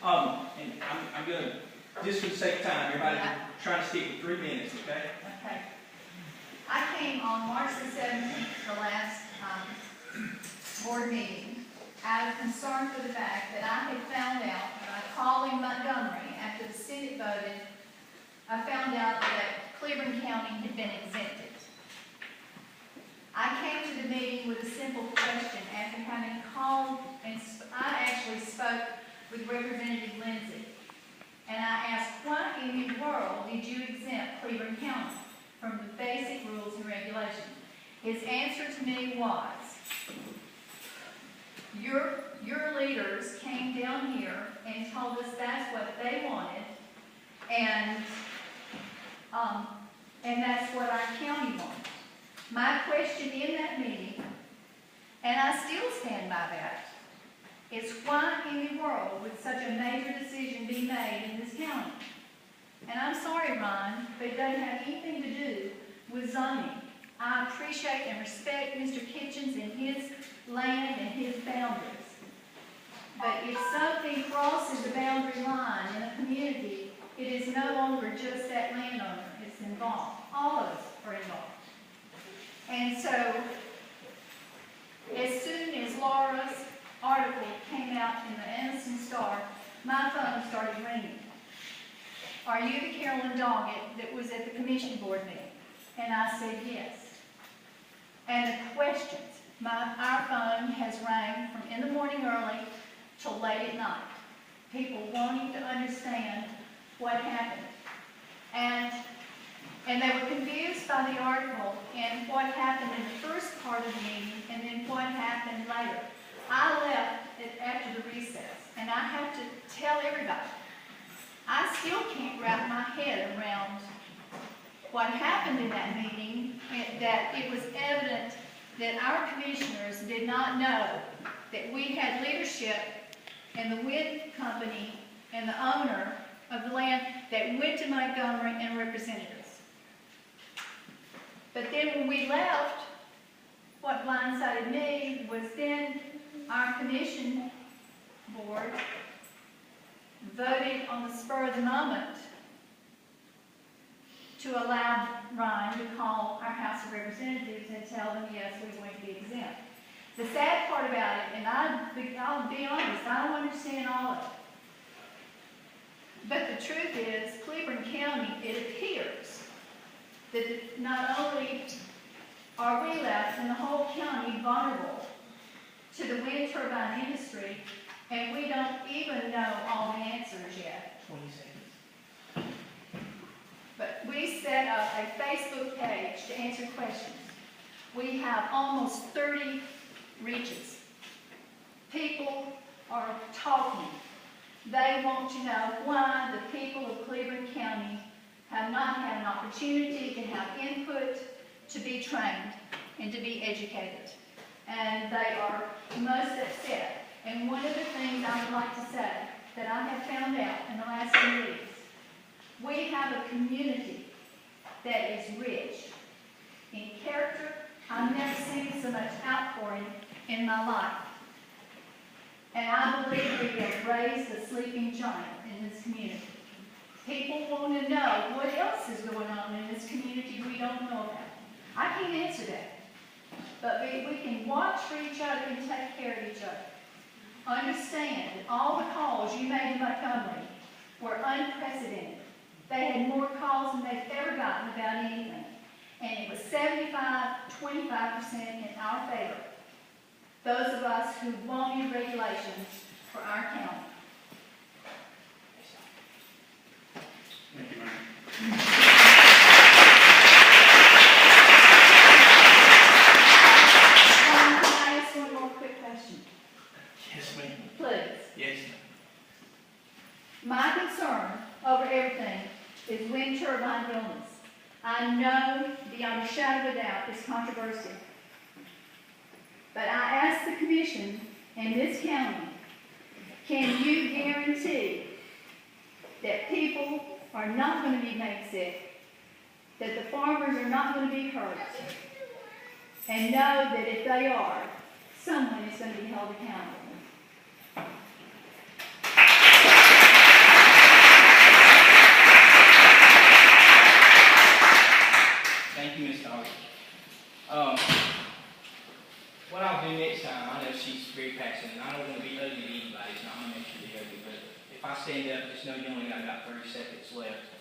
And I'm going to, just for the sake of time, everybody trying to stick with 3 minutes, okay? Okay. I came on March the 17th, the last board meeting, out of concern for the fact that I had found out by calling Montgomery after the Senate voted, I found out that Cleburne County had been exempted. I came to the meeting with a simple question after having called, and I actually spoke with Representative Lindsay. And I asked, why in the world did you exempt Cleburne County from the basic rules and regulations? His answer to me was, your leaders came down here and told us that's what they wanted, and that's what our county wanted. My question in that meeting, and I still stand by that, is why in the world would such a major decision be made in this county? And I'm sorry, Ron, but it doesn't have anything to do with zoning. I appreciate and respect Mr. Kitchens and his land and his boundaries. But if something crosses the boundary line in a community, it is no longer just that landowner that's involved. All of us are involved. And so, as soon as Laura's article came out in the Anniston Star, my phone started ringing. Are you the Carolyn Doggett that was at the commission board meeting? And I said yes. And the questions, our phone has rang from in the morning early till late at night. People wanting to understand what happened. And they were confused by the article and what happened in the first part of the meeting and then what happened later. I left after the recess, and I have to tell everybody, I still can't wrap my head around what happened in that meeting, that it was evident that our commissioners did not know that we had leadership in the wind company and the owner of the land that went to Montgomery and represented us. But then when we left, what blindsided me was then our commission board voted on the spur of the moment to allow Ryan to call our House of Representatives and tell them, yes, we're going to be exempt. The sad part about it, and I'll be honest, I don't understand all of it. But the truth is, Cleburne County, it appears that not only are we left in the whole county vulnerable to the wind turbine industry, and we don't even know all the answers yet. 20 seconds. But we set up a Facebook page to answer questions. We have almost 30 reaches. People are talking. They want to know why the people of Cleburne County have not had an opportunity to have input, to be trained, and to be educated. And they are most upset. And one of the things I would like to say that I have found out in the last few weeks, we have a community that is rich in character. I've never seen so much outpouring in my life. And I believe we have raised a sleeping giant in this community. People want to know what else is going on in this community we don't know about. I can't answer that. But we can watch for each other and take care of each other. Understand that all the calls you made in Montgomery were unprecedented. They had more calls than they've ever gotten about anything. And it was 75-25% in our favor. Those of us who wanted regulations for our county. Thank you, ma'am. Can I ask one more quick question? Yes, ma'am. Please. Yes. My concern over everything is wind turbine illness. I know beyond a shadow of a doubt it's controversial. But I ask the commission in this county, can you guarantee that people are not going to be made sick, that the farmers are not going to be hurt, and know that if they are, someone is going to be held accountable? what I'll do next time, I know she's very passionate, and I don't want to be ugly to anybody, it's not my nature to be ugly, but if I stand up, just know you only got about 30 seconds left.